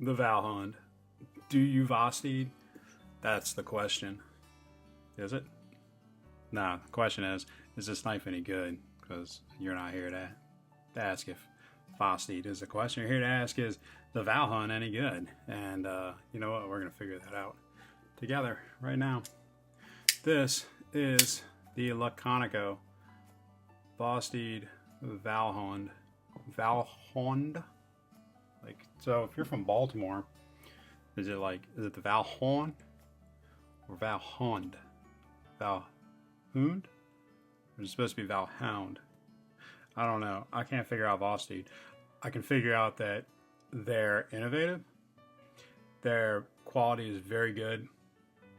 The Valhund. Do you Vosteed? That's the question. Is it? Nah, the question is this knife any good? Because you're not here to ask if Vosteed is the question. You're here to ask is the Valhund any good? And you know what? We're going to figure that out together right now. This is the Laconico Vosteed Valhund. Valhund? Like, so if you're from Baltimore, is it the Valhund or Valhund? Valhund? Or is it supposed to be Valhound? I don't know. I can't figure out Vosteed. I can figure out that they're innovative. Their quality is very good.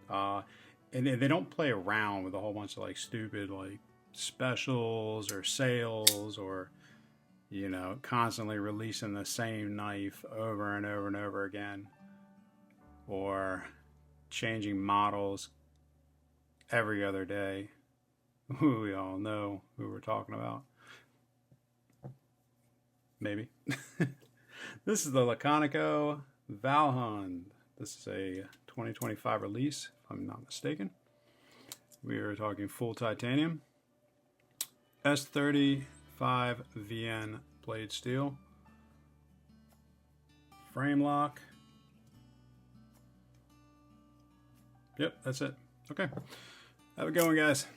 And they don't play around with a whole bunch of like stupid like specials or sales or, you know, constantly releasing the same knife over and over and over again, or changing models every other day. We all know who we're talking about. Maybe. This is the Laconico Valhund. This is a 2025 release, if I'm not mistaken. We are talking full titanium. S35 VN blade steel. Frame lock. Yep, that's it. Okay. Have a good one, guys.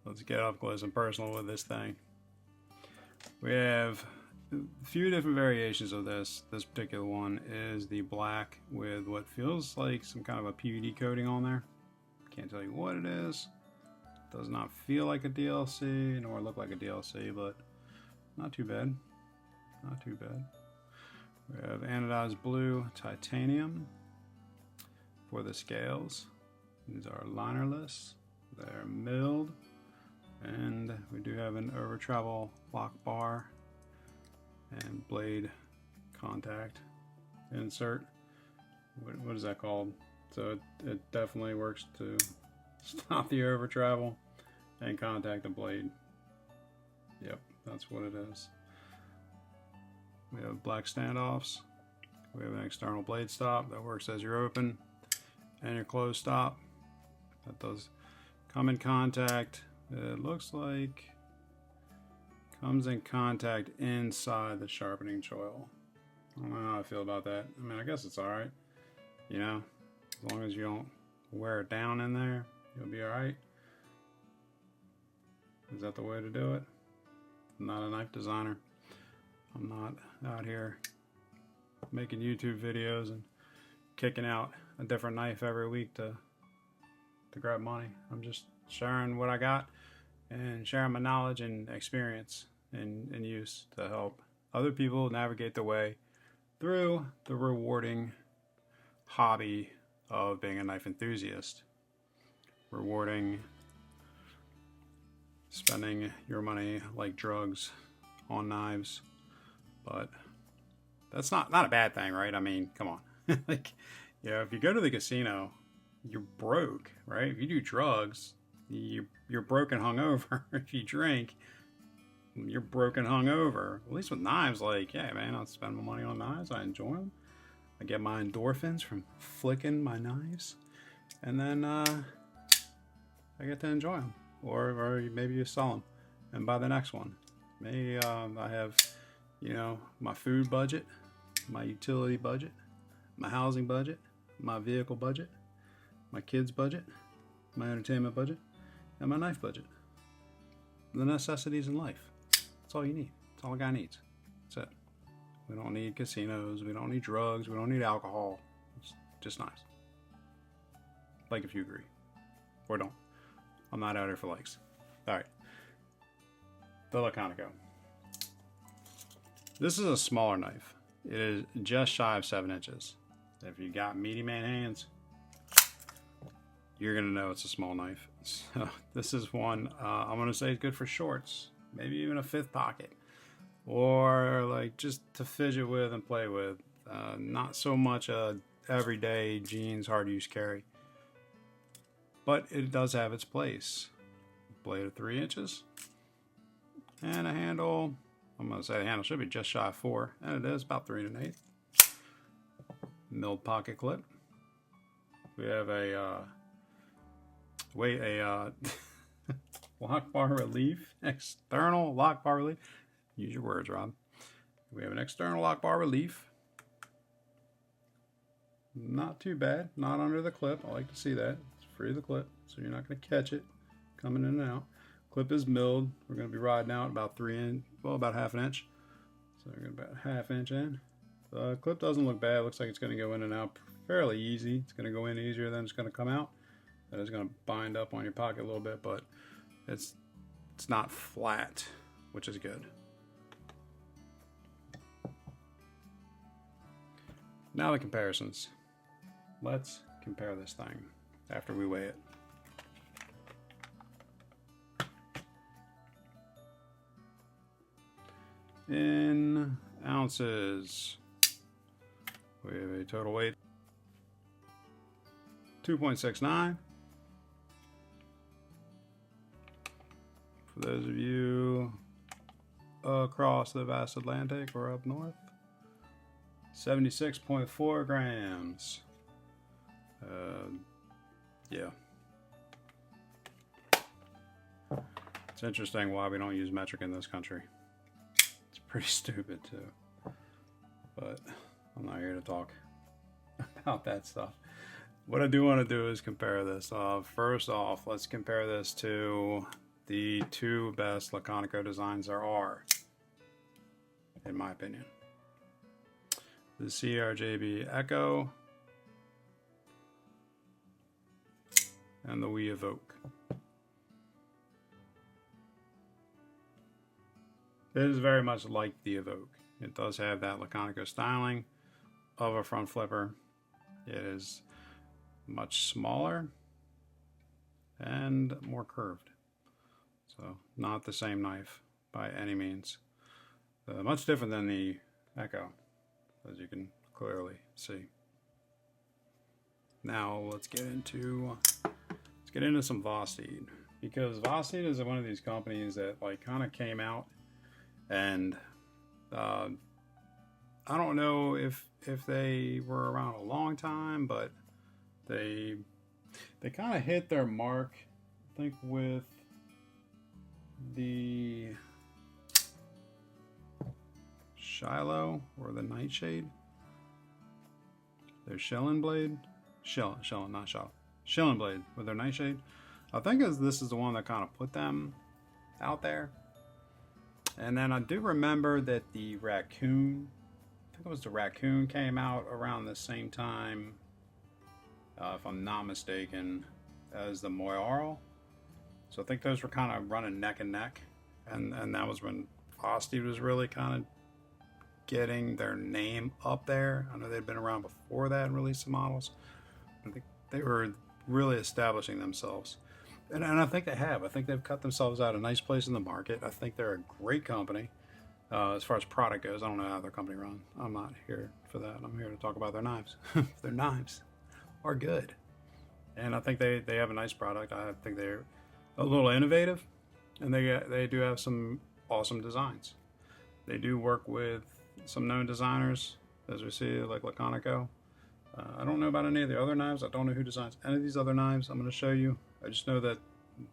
Let's get up close and personal with this thing. We have a few different variations of this. This particular one is the black with what feels like some kind of a PVD coating on there. Can't tell you what it is. Does not feel like a DLC, nor look like a DLC, but not too bad. Not too bad. We have anodized blue titanium for the scales. These are linerless. They're milled. And we do have an over travel lock bar and blade contact insert. What is that called? So it definitely works to stop the over travel and contact the blade. Yep, that's what it is. We have black standoffs. We have an external blade stop that works as your open and your close stop. That does come in contact. It looks like comes in contact inside the sharpening choil. I don't know how I feel about that. I mean, I guess it's alright. You know, as long as you don't wear it down in there, you'll be alright. Is that the way to do it? I'm not a knife designer. I'm not out here making YouTube videos and kicking out a different knife every week to grab money. I'm just sharing what I got and sharing my knowledge and experience and use to help other people navigate the way through the rewarding hobby of being a knife enthusiast. Rewarding spending your money like drugs on knives, but that's not a bad thing, right? I mean, come on. Like, you know, if you go to the casino, you're broke, right? If you do drugs, you're broken hungover. If you drink, you're broken hungover. At least with knives, like, yeah, man, I'll spend my money on knives. I enjoy them. I get my endorphins from flicking my knives, and then I get to enjoy them. Or maybe you sell them and buy the next one. Maybe I have, you know, my food budget, my utility budget, my housing budget, my vehicle budget, my kids budget, my entertainment budget, and my knife budget. The necessities in life. That's all you need. That's all a guy needs. That's it. We don't need casinos. We don't need drugs. We don't need alcohol. It's just nice. Like if you agree. Or don't. I'm not out here for likes. Alright. The Laconico. This is a smaller knife. It is just shy of 7 inches. If you got meaty man hands, you're gonna know it's a small knife. So this is one I'm gonna say is good for shorts, maybe even a fifth pocket, or like just to fidget with and play with. Not so much a everyday jeans hard use carry, but it does have its place. Blade of 3 inches and a handle I'm going to say the handle should be just shy of 4, and it is about 3 1/8. Milled pocket clip. We have a lock bar relief, external lock bar relief. Use your words, Rob. We have an external lock bar relief. Not too bad, not under the clip. I like to see that. It's free of the clip, so you're not going to catch it coming in and out. Clip is milled. We're going to be riding out about about half an inch. So we're going to about ½ inch in. The clip doesn't look bad. It looks like it's going to go in and out fairly easy. It's going to go in easier than it's going to come out. That is going to bind up on your pocket a little bit, but it's not flat, which is good. Now the comparisons. Let's compare this thing after we weigh it. In ounces, we have a total weight 2.69. For those of you across the vast Atlantic or up north, 76.4 grams. Yeah. It's interesting why we don't use metric in this country. It's pretty stupid too. But I'm not here to talk about that stuff. What I do want to do is compare this. First off, let's compare this to the 2 best Laconico designs there are, in my opinion. The CRJB Echo and the We Evoke. It is very much like the Evoke. It does have that Laconico styling of a front flipper. It is much smaller and more curved. So not the same knife by any means. Much different than the Echo, as you can clearly see. Now let's get into some Vosteed, because Vosteed is one of these companies that like kind of came out, and I don't know if they were around a long time, but they kind of hit their mark, I think, with the Shiloh or the Nightshade. Their Shilling Blade, not Shiloh. Shilling Blade with their Nightshade. I think this is the one that kind of put them out there. And then I do remember that the Raccoon, I think it was the Raccoon, came out around the same time, if I'm not mistaken, as the Moyarl. So I think those were kind of running neck and neck. And that was when Vosteed was really kind of getting their name up there. I know they'd been around before that and released some models. I think they were really establishing themselves. And I think they have. I think they've cut themselves out a nice place in the market. I think they're a great company. As far as product goes, I don't know how their company runs. I'm not here for that. I'm here to talk about their knives. Their knives are good. And I think they have a nice product. I think they're a little innovative. And they do have some awesome designs. They do work with some known designers, as we see, like Laconico. I don't know about any of the other knives. I don't know who designs any of these other knives I'm going to show you. I just know that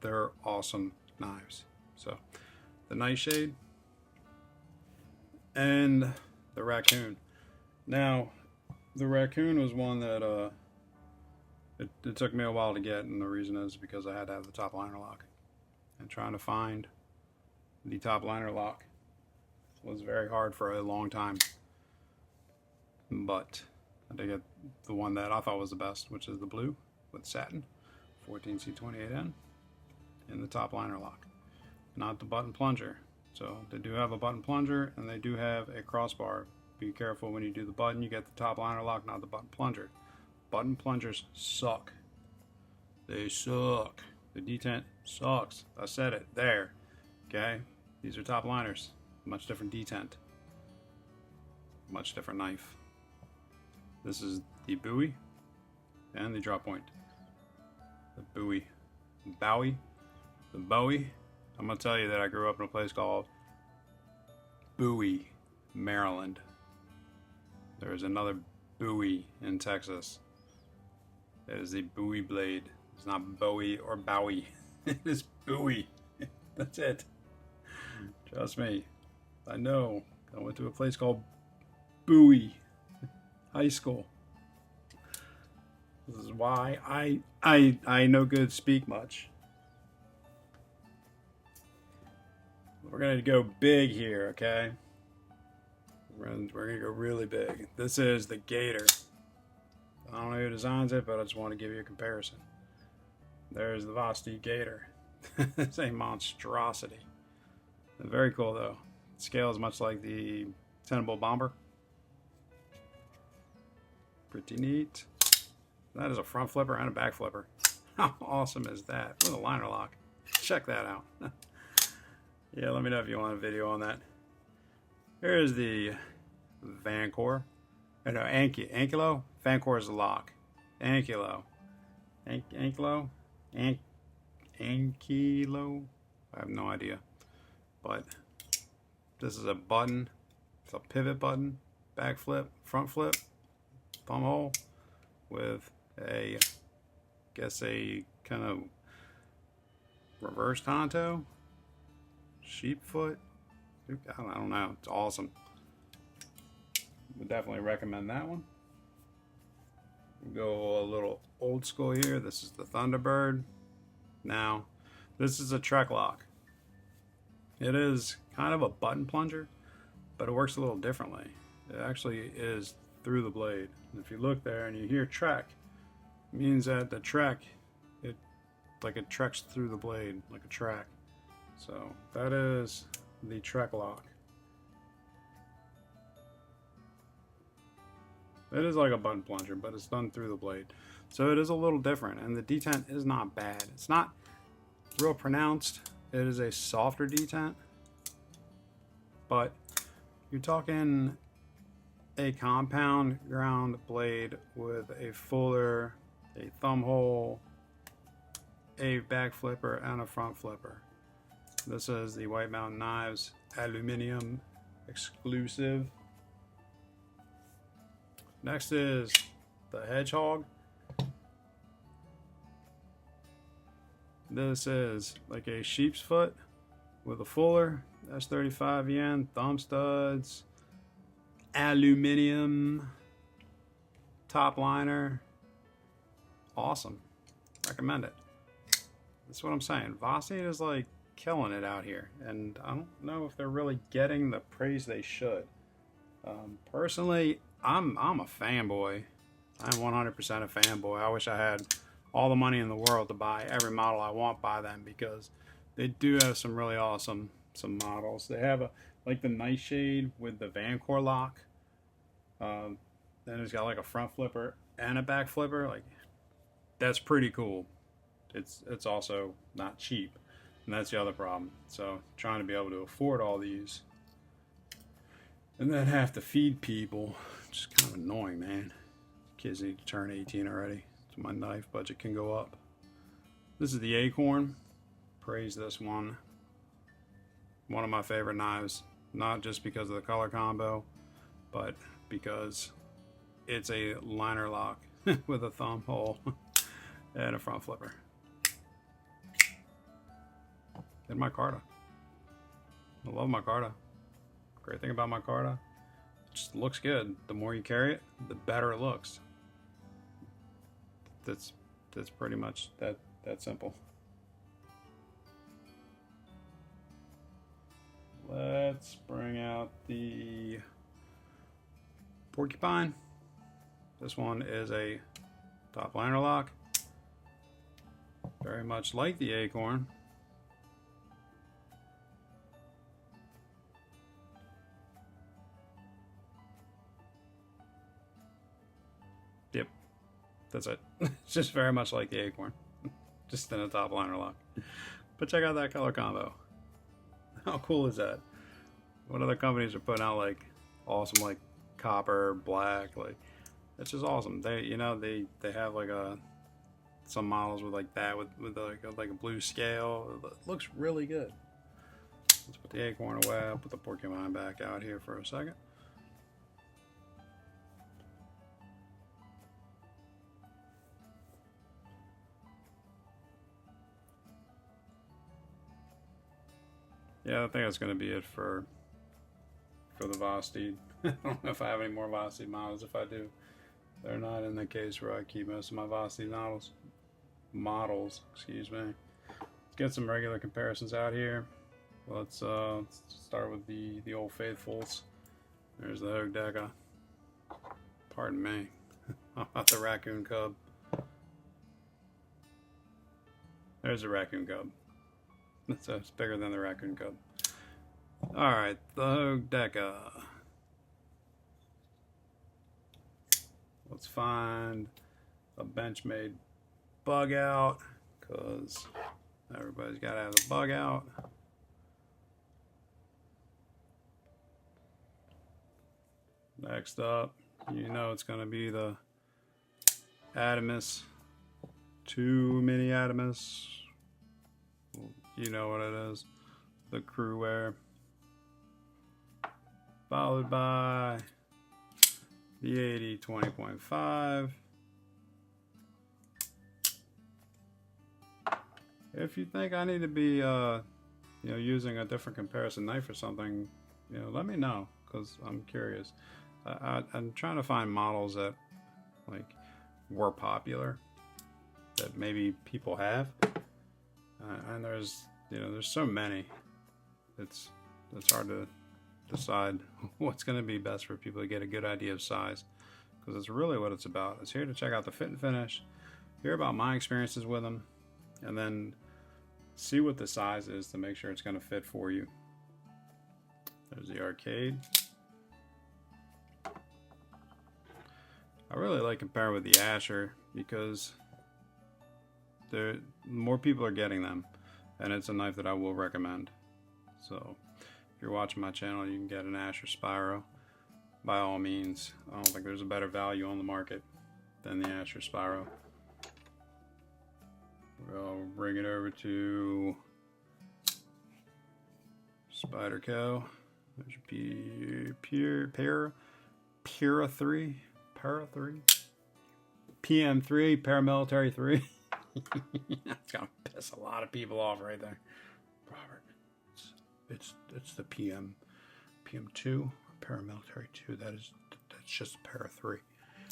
they're awesome knives. So, the Nightshade and the Raccoon. Now, the Raccoon was one that it took me a while to get, and the reason is because I had to have the top liner lock. And trying to find the top liner lock was very hard for a long time. But I did get the one that I thought was the best, which is the blue with satin, 14C28N, in the top liner lock, not the button plunger. So they do have a button plunger, and they do have a crossbar. Be careful when you do the button, you get the top liner lock, not the button plunger. Button plungers suck. They suck. The detent sucks. I said it there. Okay? These are top liners. Much different detent. Much different knife. This is the Bowie and the drop point. The Bowie. The Bowie. I'm going to tell you that I grew up in a place called Bowie, Maryland. There is another Bowie in Texas. It is the Bowie blade. It's not Bowie or Bowie. It is Bowie. That's it. Trust me. I know. I went to a place called Bowie High School. This is why I no good speak much. We're gonna go big here, okay? We're gonna go really big. This is the Gator. I don't know who designs it, but I just want to give you a comparison. There's the Vosteed Gator. It's a monstrosity. Very cool though. It scales much like the Tenable Bomber. Pretty neat. That is a front flipper and a back flipper. How awesome is that? With a liner lock. Check that out. Yeah, let me know if you want a video on that. Here's the Vancor. No, Ankylo. Vancor is the lock. Ankylo. Ankylo? Ankylo? I have no idea. But this is a button. It's a pivot button. Back flip, front flip, thumb hole with a, guess a kind of reverse Tonto. Sheep foot. I don't know. It's awesome. Would definitely recommend that one. Go a little old school here. This is the Thunderbird. Now, this is a Trek lock. It is kind of a button plunger, but it works a little differently. It actually is through the blade. And if you look there and you hear Trek, it means that the Trek, it treks through the blade like a track. So that is the Trek lock. It is like a button plunger, but it's done through the blade. So it is a little different, and the detent is not bad. It's not real pronounced. It is a softer detent, but you're talking a compound ground blade with a fuller, a thumb hole, a back flipper, and a front flipper. This is the White Mountain Knives aluminum exclusive. Next is the Hedgehog. This is like a sheep's foot with a fuller. That's 35 yen. Thumb studs, aluminum top liner. Awesome. Recommend it. That's what I'm saying. Vosteed is like killing it out here, and I don't know if they're really getting the praise they should. Personally, I'm a fanboy. I'm 100% a fanboy. I wish I had all the money in the world to buy every model I want by them, because they do have some really awesome models. They have like the Nightshade with the Vancor lock. Then it's got like a front flipper and a back flipper. Like, that's pretty cool. It's also not cheap, and that's the other problem. So trying to be able to afford all these and then have to feed people, just kind of annoying, man. Kids need to turn 18 already, so my knife budget can go up. This is the Acorn. Praise this one. One of my favorite knives, not just because of the color combo, but because it's a liner lock with a thumb hole and a front flipper. And micarta. I love micarta. Great thing about micarta, it just looks good. The more you carry it, the better it looks. That's pretty much that simple. Let's bring out the Porcupine. This one is a top liner lock, very much like the Acorn. Yep, that's it. It's just very much like the Acorn, just in a top liner lock. But check out that color combo. How cool is that? What other companies are putting out like awesome, like copper, black, like it's just awesome. They have like some models with like that with like a blue scale. It looks really good. Let's put the acorn away. I'll put the porcupine back out here for a second. Yeah, I think that's going to be it for the Vosteed. I don't know if I have any more Vosteed models. If I do, they're not in the case where I keep most of my Vosteed models. Excuse me. Let's get some regular comparisons out here. Let's start with the old faithfuls. There's the Hogue. Pardon me. How about the raccoon cub? There's a raccoon cub. It's bigger than the raccoon cub. Alright, the Hogue. Let's find a Benchmade bug out, because everybody's got to have a bug out. Next up, you know it's going to be the Adamus. Too many Adamus. You know what it is. The crew wear. Followed by the 80 20.5. If you think I need to be using a different comparison knife or something, let me know, because I'm curious. I'm trying to find models that were popular, that maybe people have, and there's so many. It's hard to decide what's going to be best for people to get a good idea of size, because it's really what it's about. It's here to check out the fit and finish, hear about my experiences with them, and then see what the size is to make sure it's going to fit for you. There's the arcade. I really like comparing with the Asher, because more people are getting them, and it's a knife that I will recommend. So if you're watching my channel, you can get an Asher Spyro. By all means, I don't think there's a better value on the market than the Asher Spyro. We'll bring it over to Spyderco. There's your Para 3. PM3, Paramilitary 3. That's gonna piss a lot of people off right there. Robert, it's the PM2, Paramilitary 2. That's just Para 3.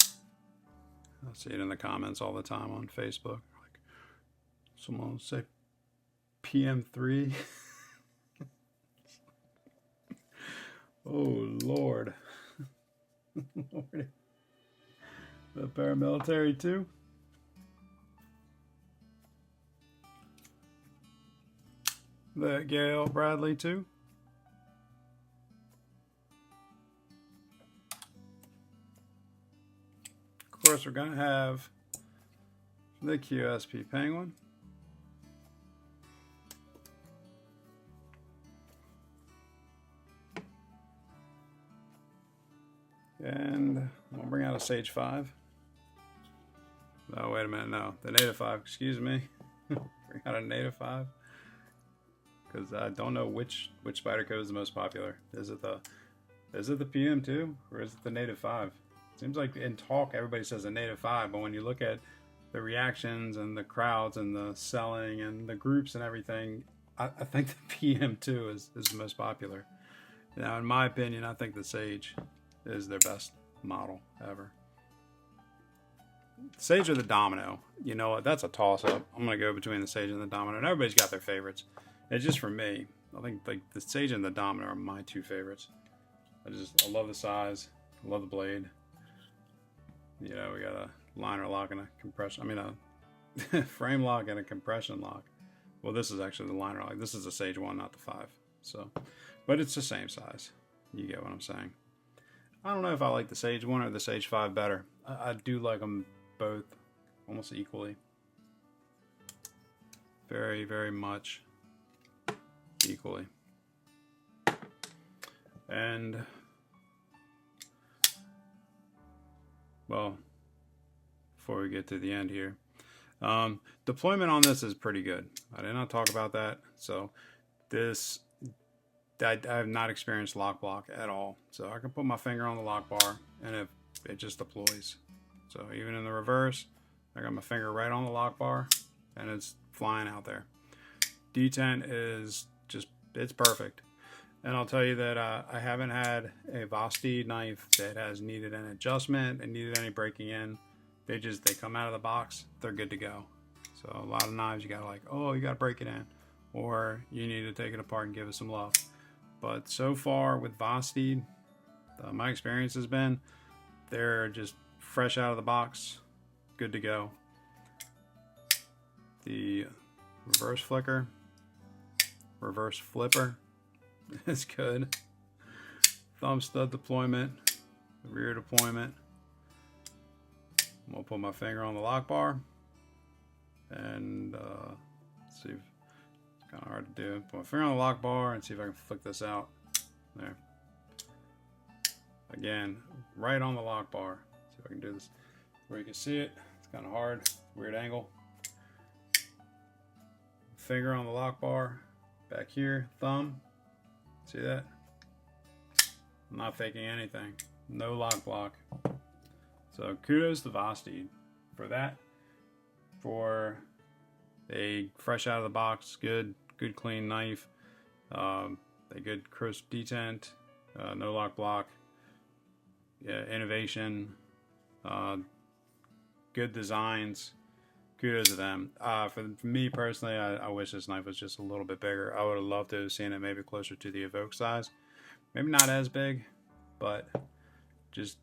I see it in the comments all the time on Facebook. Like, someone will say PM3. Oh Lord. Lord. The Paramilitary 2. The Gale Bradley 2. Of course, we're going to have the QSP Penguin. And we'll bring out a Sage 5. Oh, wait a minute, no. The Native 5, excuse me. Bring out a Native 5. Because I don't know which Spyderco is the most popular. Is it the PM2 or is it the Native 5? It seems like in talk everybody says the Native 5, but when you look at the reactions and the crowds and the selling and the groups and everything, I think the PM2 is the most popular. Now, in my opinion, I think the Sage is their best model ever. Sage or the Domino, you know what? That's a toss-up. I'm gonna go between the Sage and the Domino, and everybody's got their favorites. It's just for me. I think the Sage and the Domino are my two favorites. I love the size. I love the blade. We got a liner lock and a compression. A frame lock and a compression lock. Well, this is actually the liner lock. This is the Sage 1, not the 5. So, but it's the same size. You get what I'm saying. I don't know if I like the Sage 1 or the Sage 5 better. I do like them both almost equally. Very, very much equally. And, well, before we get to the end here, deployment on this is pretty good. I did not talk about that. So this I have not experienced lock block at all. So I can put my finger on the lock bar and it just deploys. So even in the reverse, I got my finger right on the lock bar and it's flying out there. Detent is just, it's perfect. And I'll tell you that I haven't had a Vosteed knife that has needed an adjustment and needed any breaking in. They come out of the box, they're good to go. So a lot of knives you gotta you gotta break it in, or you need to take it apart and give it some love. But so far with Vosteed, my experience has been they're just fresh out of the box, good to go. The reverse flicker, reverse flipper is good. Thumb stud deployment, rear deployment. I'm gonna put my finger on the lock bar and see if it's kind of hard to do. Put my finger on the lock bar and see if I can flick this out. There. Again, right on the lock bar. See if I can do this where you can see it. It's kind of hard, weird angle. Finger on the lock bar, back here, thumb. See that? I'm not faking anything. No lock block. So kudos to Vosteed for that. For a fresh out of the box, good clean knife. A good crisp detent, no lock block. Yeah, innovation, good designs. Kudos to them. For me personally, I wish this knife was just a little bit bigger. I would have loved to have seen it maybe closer to the Evoke size. Maybe not as big, but just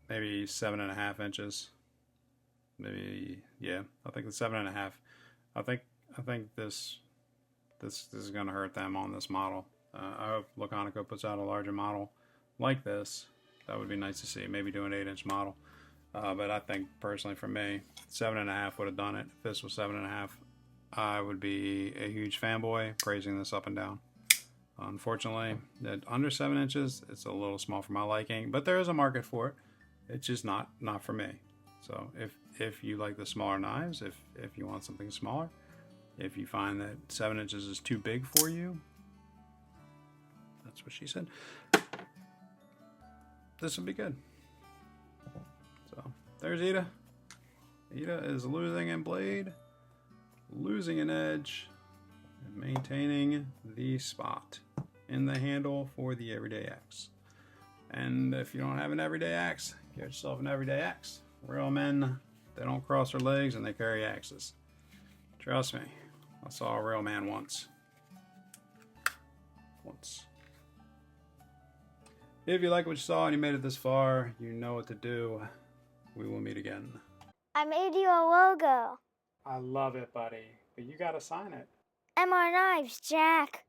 maybe 7.5 inches. Maybe, yeah, I think it's 7.5. I think this is gonna hurt them on this model. I hope Laconico puts out a larger model like this. That would be nice to see. Maybe do an 8-inch model. But I think personally for me, 7.5 would have done it. If this was 7.5, I would be a huge fanboy praising this up and down. Unfortunately, at under 7 inches, it's a little small for my liking, but there is a market for it. It's just not for me. So if you like the smaller knives, if you want something smaller, if you find that 7 inches is too big for you, that's what she said, this would be good. So there's Ida. Ida is losing in blade, losing an edge, and maintaining the spot in the handle for the everyday axe. And if you don't have an everyday axe, get yourself an everyday axe. Real men, they don't cross their legs and they carry axes. Trust me, I saw a real man once. If you like what you saw and you made it this far, you know what to do. We will meet again. I made you a logo. I love it, buddy. But you gotta sign it. MR Knives, Jack.